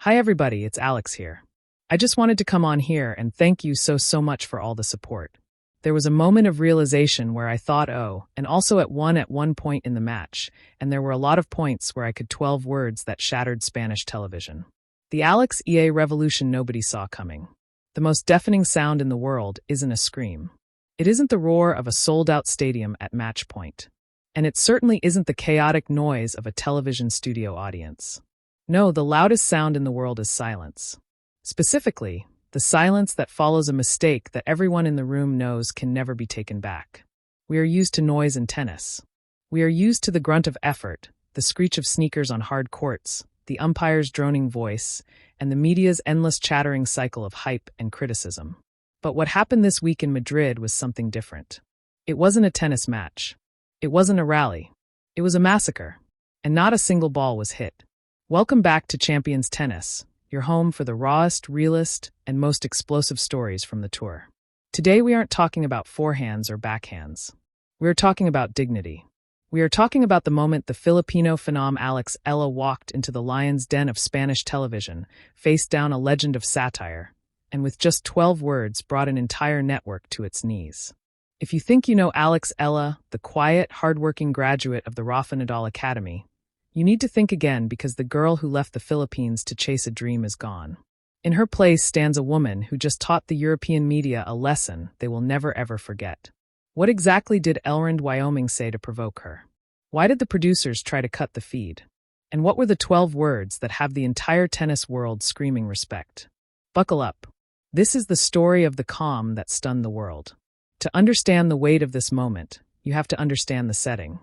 Hi everybody, it's Alex here. I just wanted to come on here and thank you so much for all the support. There was a moment of realization where I thought, and also at one point in the match, and there were a lot of points where I could 12 words that shattered Spanish television. The Alex EA revolution nobody saw coming. The most deafening sound in the world isn't a scream. It isn't the roar of a sold-out stadium at match point. And it certainly isn't the chaotic noise of a television studio audience. No, the loudest sound in the world is silence. Specifically, the silence that follows a mistake that everyone in the room knows can never be taken back. We are used to noise in tennis. We are used to the grunt of effort, the screech of sneakers on hard courts, the umpire's droning voice, and the media's endless chattering cycle of hype and criticism. But what happened this week in Madrid was something different. It wasn't a tennis match. It wasn't a rally. It was a massacre. And not a single ball was hit. Welcome back to Champions Tennis, your home for the rawest, realest, and most explosive stories from the tour. Today we aren't talking about forehands or backhands. We're talking about dignity. We are talking about the moment the Filipino phenom Alex Eala walked into the lion's den of Spanish television, faced down a legend of satire, and with just 12 words brought an entire network to its knees. If you think you know Alex Eala, the quiet, hardworking graduate of the Rafa Nadal Academy, you need to think again because the girl who left the Philippines to chase a dream is gone. In her place stands a woman who just taught the European media a lesson they will never ever forget. What exactly did Elrond Wyoming say to provoke her? Why did the producers try to cut the feed? And what were the 12 words that have the entire tennis world screaming respect? Buckle up. This is the story of the calm that stunned the world. To understand the weight of this moment, you have to understand the setting.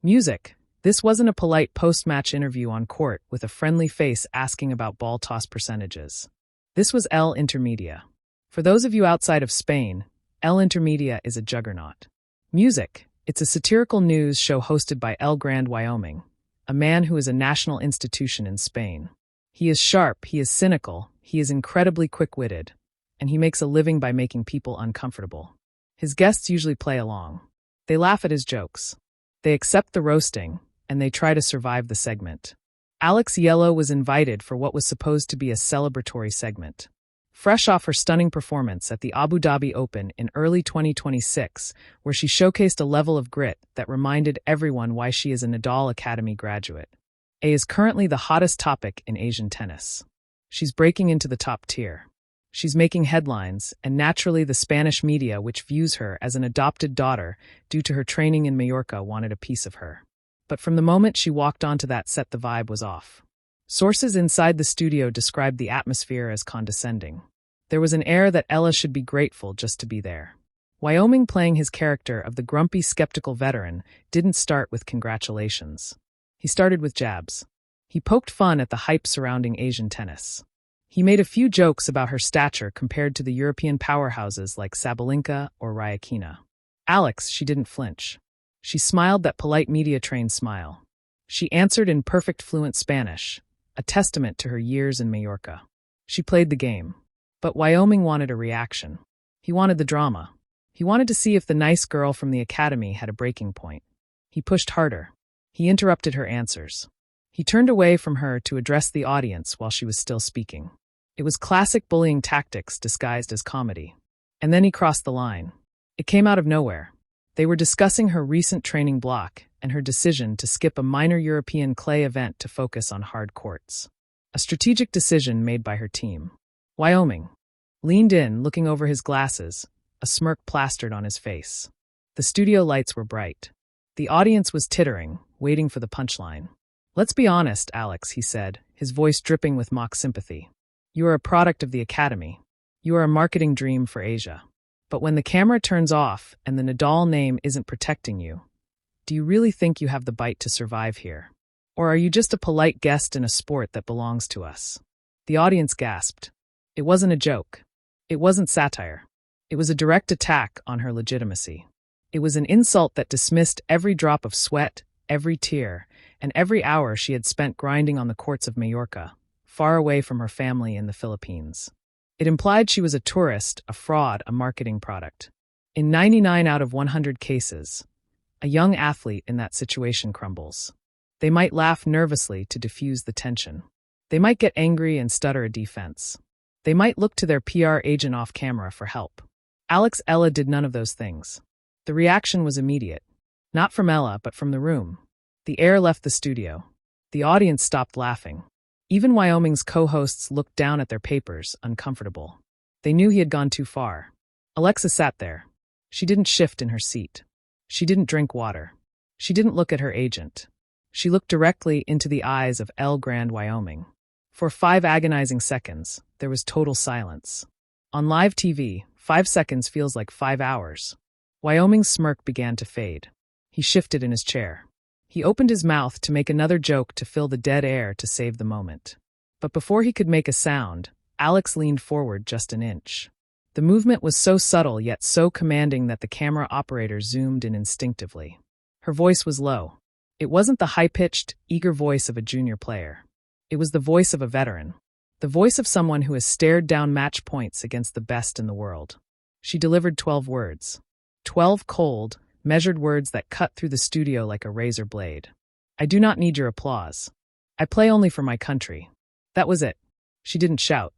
Music. This wasn't a polite post-match interview on court with a friendly face asking about ball toss percentages. This was El Intermedia. For those of you outside of Spain, El Intermedia is a juggernaut. Music. It's a satirical news show hosted by Elrond Wyoming, a man who is a national institution in Spain. He is sharp, he is cynical, he is incredibly quick-witted, and he makes a living by making people uncomfortable. His guests usually play along. They laugh at his jokes. They accept the roasting, and they try to survive the segment. Alex Eala was invited for what was supposed to be a celebratory segment. Fresh off her stunning performance at the Abu Dhabi Open in early 2026, where she showcased a level of grit that reminded everyone why she is a Nadal Academy graduate. A is currently the hottest topic in Asian tennis. She's breaking into the top tier. She's making headlines, and naturally the Spanish media, which views her as an adopted daughter due to her training in Mallorca, wanted a piece of her. But from the moment she walked onto that set, the vibe was off. Sources inside the studio described the atmosphere as condescending. There was an air that Eala should be grateful just to be there. Wyoming, playing his character of the grumpy, skeptical veteran, didn't start with congratulations. He started with jabs. He poked fun at the hype surrounding Asian tennis. He made a few jokes about her stature compared to the European powerhouses like Sabalenka or Rybakina. Alex, she didn't flinch. She smiled that polite media-trained smile. She answered in perfect fluent Spanish, a testament to her years in Mallorca. She played the game. But Wyoming wanted a reaction. He wanted the drama. He wanted to see if the nice girl from the academy had a breaking point. He pushed harder. He interrupted her answers. He turned away from her to address the audience while she was still speaking. It was classic bullying tactics disguised as comedy. And then he crossed the line. It came out of nowhere. They were discussing her recent training block and her decision to skip a minor European clay event to focus on hard courts. A strategic decision made by her team. Wyoming leaned in, looking over his glasses, a smirk plastered on his face. The studio lights were bright. The audience was tittering, waiting for the punchline. "Let's be honest, Alex," he said, his voice dripping with mock sympathy. "You are a product of the academy. You are a marketing dream for Asia. But when the camera turns off and the Nadal name isn't protecting you, do you really think you have the bite to survive here? Or are you just a polite guest in a sport that belongs to us?" The audience gasped. It wasn't a joke. It wasn't satire. It was a direct attack on her legitimacy. It was an insult that dismissed every drop of sweat, every tear, and every hour she had spent grinding on the courts of Mallorca, far away from her family in the Philippines. It implied she was a tourist, a fraud, a marketing product. In 99 out of 100 cases, a young athlete in that situation crumbles. They might laugh nervously to diffuse the tension. They might get angry and stutter a defense. They might look to their PR agent off camera for help. Eala did none of those things. The reaction was immediate. Not from Eala, but from the room. The air left the studio. The audience stopped laughing. Even Wyoming's co-hosts looked down at their papers, uncomfortable. They knew he had gone too far. Alexa sat there. She didn't shift in her seat. She didn't drink water. She didn't look at her agent. She looked directly into the eyes of El Grand Wyoming. For 5 agonizing seconds, there was total silence. On live TV, 5 seconds feels like 5 hours. Wyoming's smirk began to fade. He shifted in his chair. He opened his mouth to make another joke to fill the dead air to save the moment. But before he could make a sound, Alex leaned forward just an inch. The movement was so subtle yet so commanding that the camera operator zoomed in instinctively. Her voice was low. It wasn't the high-pitched, eager voice of a junior player. It was the voice of a veteran. The voice of someone who has stared down match points against the best in the world. She delivered 12 words. 12 cold, measured words that cut through the studio like a razor blade. I do not need your applause. I play only for my country. That was it. She didn't shout.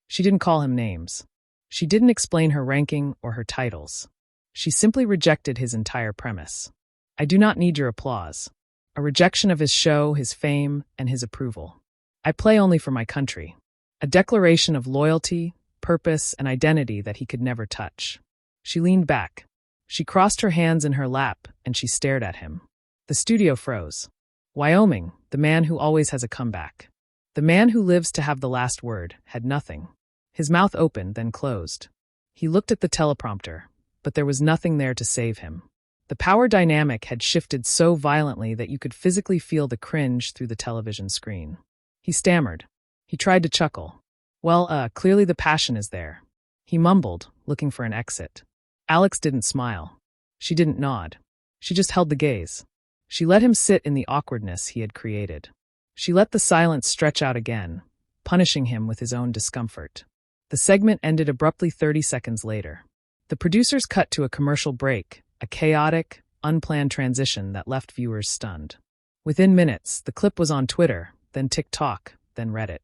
She didn't call him names. She didn't explain her ranking or her titles. She simply rejected his entire premise. I do not need your applause. A rejection of his show, his fame, and his approval. I play only for my country. A declaration of loyalty, purpose, and identity that he could never touch. She leaned back. She crossed her hands in her lap, and she stared at him. The studio froze. Wyoming, the man who always has a comeback. The man who lives to have the last word, had nothing. His mouth opened, then closed. He looked at the teleprompter, but there was nothing there to save him. The power dynamic had shifted so violently that you could physically feel the cringe through the television screen. He stammered. He tried to chuckle. Well, clearly the passion is there. He mumbled, looking for an exit. Alex didn't smile. She didn't nod. She just held the gaze. She let him sit in the awkwardness he had created. She let the silence stretch out again, punishing him with his own discomfort. The segment ended abruptly 30 seconds later. The producers cut to a commercial break, a chaotic, unplanned transition that left viewers stunned. Within minutes, the clip was on Twitter, then TikTok, then Reddit.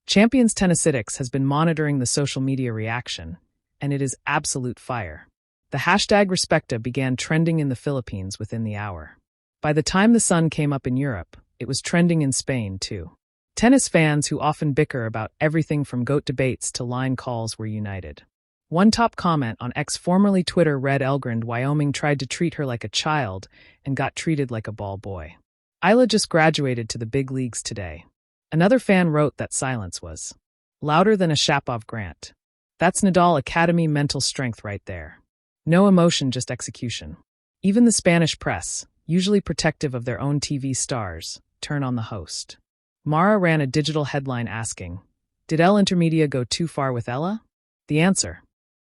Champions Tennisitics has been monitoring the social media reaction, and it is absolute fire. The hashtag Respecta began trending in the Philippines within the hour. By the time the sun came up in Europe, it was trending in Spain, too. Tennis fans who often bicker about everything from GOAT debates to line calls were united. One top comment on X, formerly Twitter, read Elgrand Wyoming tried to treat her like a child and got treated like a ball boy. Eala just graduated to the big leagues today. Another fan wrote that silence was louder than a Shapov grant. That's Nadal Academy mental strength right there. No emotion, just execution. Even the Spanish press, usually protective of their own TV stars, turn on the host. Mara ran a digital headline asking, "Did El Intermedia go too far with Eala?" The answer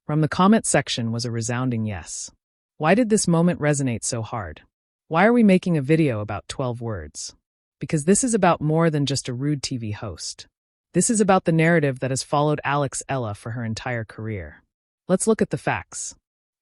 from the comment section was a resounding yes. Why did this moment resonate so hard? Why are we making a video about 12 words? Because this is about more than just a rude TV host. This is about the narrative that has followed Eala for her entire career. Let's look at the facts.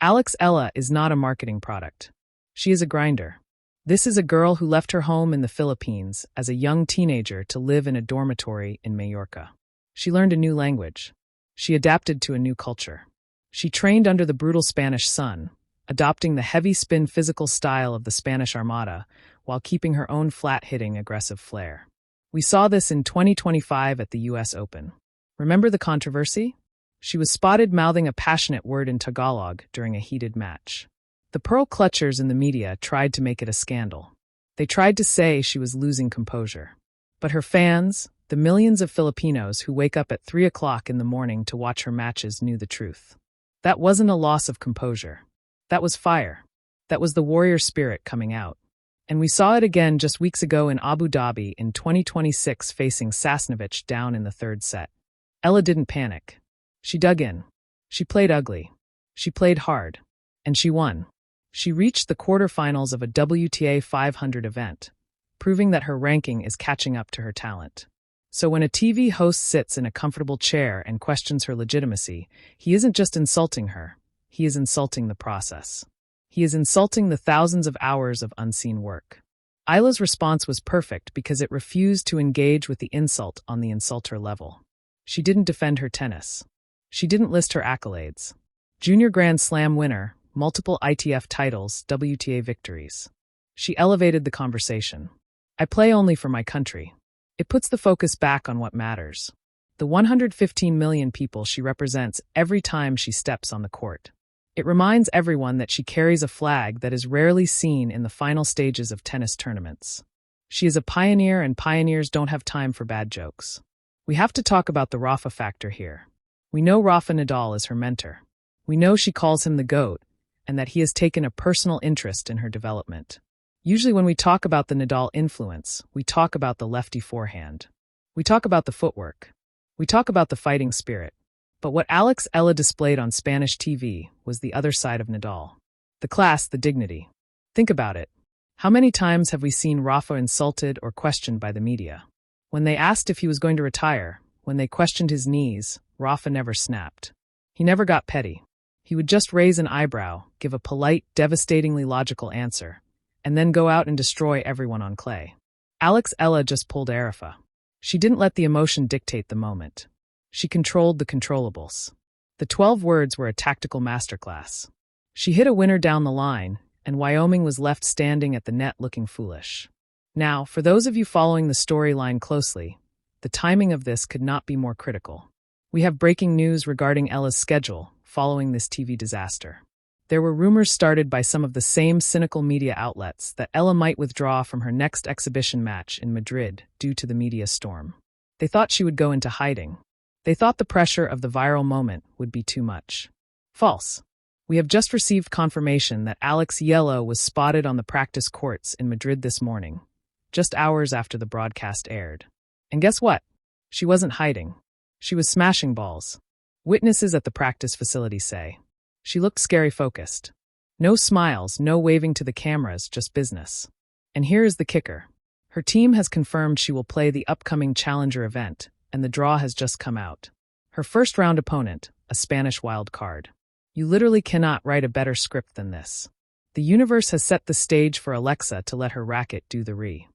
Eala is not a marketing product. She is a grinder. This is a girl who left her home in the Philippines as a young teenager to live in a dormitory in Majorca. She learned a new language. She adapted to a new culture. She trained under the brutal Spanish sun, adopting the heavy spin physical style of the Spanish Armada while keeping her own flat-hitting aggressive flair. We saw this in 2025 at the US Open. Remember the controversy? She was spotted mouthing a passionate word in Tagalog during a heated match. The pearl clutchers in the media tried to make it a scandal. They tried to say she was losing composure. But her fans, the millions of Filipinos who wake up at 3 o'clock in the morning to watch her matches, knew the truth. That wasn't a loss of composure. That was fire. That was the warrior spirit coming out. And we saw it again just weeks ago in Abu Dhabi in 2026 facing Sasnovich down in the third set. Eala didn't panic. She dug in. She played ugly. She played hard. And she won. She reached the quarterfinals of a WTA 500 event, proving that her ranking is catching up to her talent. So when a TV host sits in a comfortable chair and questions her legitimacy, he isn't just insulting her, he is insulting the process. He is insulting the thousands of hours of unseen work. Eala's response was perfect because it refused to engage with the insult on the insulter level. She didn't defend her tennis. She didn't list her accolades. Junior Grand Slam winner, multiple ITF titles, WTA victories. She elevated the conversation. I play only for my country. It puts the focus back on what matters. The 115 million people she represents every time she steps on the court. It reminds everyone that she carries a flag that is rarely seen in the final stages of tennis tournaments. She is a pioneer, and pioneers don't have time for bad jokes. We have to talk about the Rafa factor here. We know Rafa Nadal is her mentor. We know she calls him the GOAT, and that he has taken a personal interest in her development. Usually when we talk about the Nadal influence, we talk about the lefty forehand. We talk about the footwork. We talk about the fighting spirit. But what Eala displayed on Spanish TV was the other side of Nadal. The class, the dignity. Think about it. How many times have we seen Rafa insulted or questioned by the media? When they asked if he was going to retire, when they questioned his knees, Rafa never snapped. He never got petty. He would just raise an eyebrow, give a polite, devastatingly logical answer, and then go out and destroy everyone on clay. Eala just pulled Rafa. She didn't let the emotion dictate the moment. She controlled the controllables. The 12 words were a tactical masterclass. She hit a winner down the line, and Wyoming was left standing at the net looking foolish. Now, for those of you following the storyline closely, the timing of this could not be more critical. We have breaking news regarding Eala's schedule following this TV disaster. There were rumors started by some of the same cynical media outlets that Eala might withdraw from her next exhibition match in Madrid due to the media storm. They thought she would go into hiding. They thought the pressure of the viral moment would be too much. False. We have just received confirmation that Eala was spotted on the practice courts in Madrid this morning, just hours after the broadcast aired. And guess what? She wasn't hiding. She was smashing balls. Witnesses at the practice facility say. She looked scary focused. No smiles, no waving to the cameras, just business. And here is the kicker. Her team has confirmed she will play the upcoming Challenger event, and the draw has just come out. Her first-round opponent, a Spanish wild card. You literally cannot write a better script than this. The universe has set the stage for Alexa to let her racket do the re.